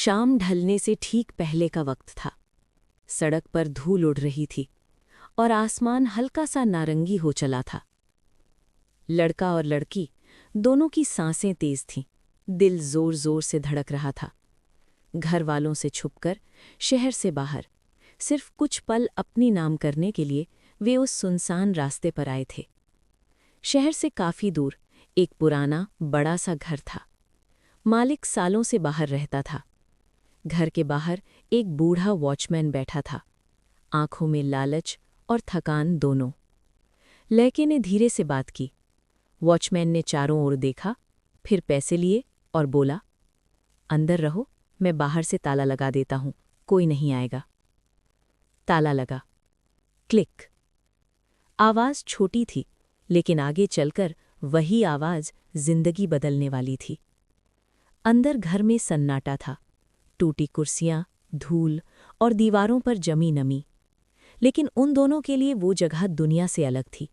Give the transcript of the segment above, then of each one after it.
शाम ढलने से ठीक पहले का वक्त था। सड़क पर धूल उड़ रही थी और आसमान हल्का सा नारंगी हो चला था। लड़का और लड़की दोनों की सांसें तेज थीं, दिल जोर जोर से धड़क रहा था। घर वालों से छुपकर, शहर से बाहर, सिर्फ कुछ पल अपनी नाम करने के लिए वे उस सुनसान रास्ते पर आए थे। शहर से काफी दूर एक पुराना बड़ा सा घर था। मालिक सालों से बाहर रहता था। घर के बाहर एक बूढ़ा वॉचमैन बैठा था, आंखों में लालच और थकान दोनों। लड़के ने धीरे से बात की। वॉचमैन ने चारों ओर देखा, फिर पैसे लिए और बोला, अंदर रहो, मैं बाहर से ताला लगा देता हूं, कोई नहीं आएगा। ताला लगा। क्लिक। आवाज छोटी थी, लेकिन आगे चलकर वही आवाज जिंदगी बदलने वाली थी। अंदर घर में सन्नाटा था, टूटी कुर्सियां, धूल और दीवारों पर जमी नमी। लेकिन उन दोनों के लिए वो जगह दुनिया से अलग थी।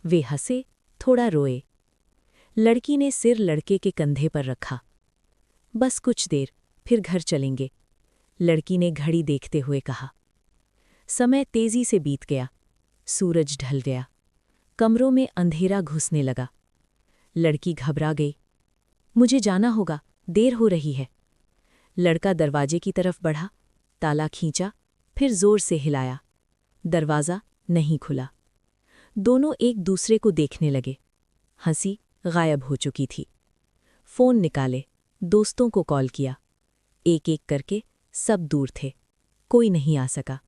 वे हंसे, थोड़ा रोए। लड़की ने सिर लड़के के कंधे पर रखा। बस कुछ देर, फिर घर चलेंगे, लड़की ने घड़ी देखते हुए कहा। समय तेजी से बीत गया। सूरज ढल गया। कमरों में अंधेरा घुसने लगा। लड़की घबरा गई। मुझे जाना होगा, देर हो रही है। लड़का दरवाजे की तरफ बढ़ा, ताला खींचा, फिर जोर से हिलाया। दरवाज़ा नहीं खुला। दोनों एक दूसरे को देखने लगे। हंसी गायब हो चुकी थी। फ़ोन निकाले, दोस्तों को कॉल किया। एक एक करके सब दूर थे, कोई नहीं आ सका।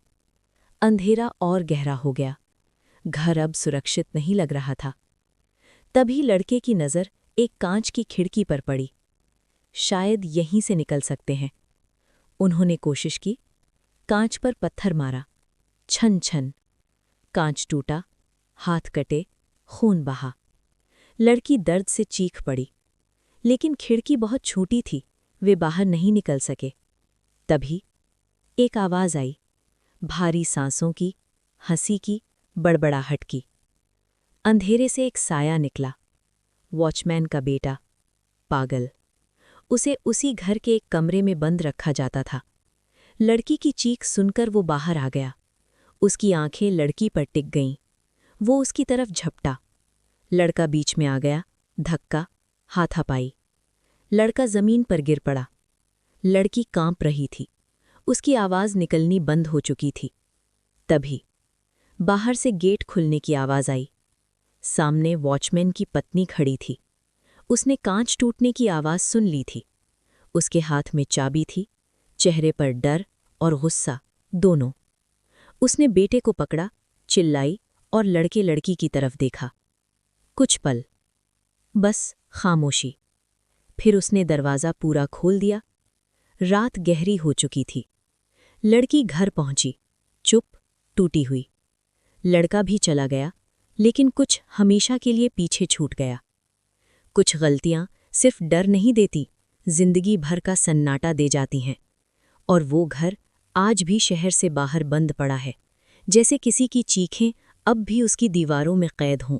अंधेरा और गहरा हो गया। घर अब सुरक्षित नहीं लग रहा था। तभी लड़के की नज़र एक कांच की खिड़की पर पड़ी। शायद यहीं से निकल सकते हैं। उन्होंने कोशिश की, कांच पर पत्थर मारा। छन छन, कांच टूटा, हाथ कटे, खून बहा। लड़की दर्द से चीख पड़ी, लेकिन खिड़की बहुत छोटी थी, वे बाहर नहीं निकल सके। तभी एक आवाज़ आई, भारी सांसों की, हंसी की, बड़बड़ाहट की। अंधेरे से एक साया निकला। वॉचमैन का बेटा, पागल। उसे उसी घर के एक कमरे में बंद रखा जाता था। लड़की की चीख सुनकर वो बाहर आ गया। उसकी आंखें लड़की पर टिक गईं। वो उसकी तरफ झपटा। लड़का बीच में आ गया, धक्का, हाथापाई। लड़का जमीन पर गिर पड़ा। लड़की कांप रही थी, उसकी आवाज़ निकलनी बंद हो चुकी थी। तभी बाहर से गेट खुलने की आवाज़ आई। सामने वॉचमैन की पत्नी खड़ी थी। उसने कांच टूटने की आवाज़ सुन ली थी। उसके हाथ में चाबी थी, चेहरे पर डर और गुस्सा दोनों। उसने बेटे को पकड़ा, चिल्लाई और लड़के लड़की की तरफ देखा। कुछ पल, बस खामोशी। फिर उसने दरवाज़ा पूरा खोल दिया। रात गहरी हो चुकी थी। लड़की घर पहुंची, चुप, टूटी हुई। लड़का भी चला गया, लेकिन कुछ हमेशा के लिए पीछे छूट गया। कुछ गलतियां सिर्फ डर नहीं देती, जिंदगी भर का सन्नाटा दे जाती हैं। और वो घर आज भी शहर से बाहर बंद पड़ा है, जैसे किसी की चीखें अब भी उसकी दीवारों में कैद हों।